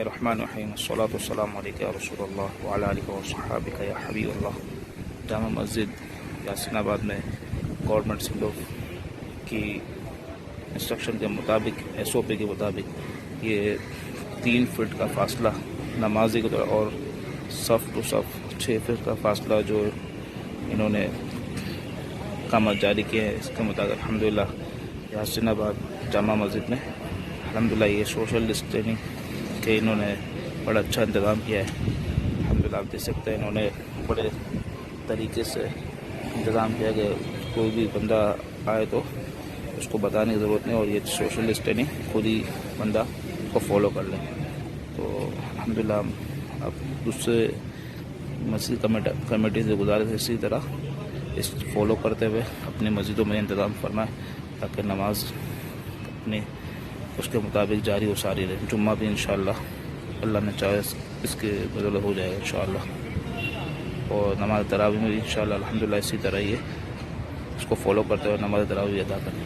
الرحمن الرحیم والصلاة والسلام علیکہ یا رسول اللہ وعلی آلہ وصحبہ یا حبیب اللہ۔ جامع مسجد یاسین آباد میں گورنمنٹ سندھ کی انسٹرکشن کے مطابق SOP کے مطابق یہ 3 فٹ کا فاصلہ نمازی کو اور صف ٹو صف 6 فٹ کا فاصلہ جو انہوں نے احکامات جاری کیے ہیں، اس کے مطابق الحمدللہ یاسین آباد جامع مسجد میں الحمدللہ یہ سوشل ڈسٹینسنگ کہ انہوں نے بڑا اچھا انتظام کیا ہے۔ الحمدللہ آپ دیکھ سکتے ہیں انہوں نے بڑے طریقے سے انتظام کیا کہ کوئی بھی بندہ آئے تو اس کو بتانے کی ضرورت نہیں، اور یہ سوشل ڈسٹینسنگ خود ہی بندہ کو فالو کر لیں۔ تو الحمدللہ ہم اب دوسرے مسجد کمیٹی سے گزارش ہے اسی طرح اس فالو کرتے ہوئے اپنی مسجدوں میں انتظام فرمائیں تاکہ نماز اپنے اس کے مطابق جاری و ساری رہے۔ جمعہ بھی انشاءاللہ اللہ نے چاہے اس کے بدلے ہو جائے گا انشاءاللہ، اور نماز تراویح میں بھی انشاءاللہ الحمدللہ اسی طرح یہ اس کو فالو کرتے ہوئے نماز تراویح ادا کریں۔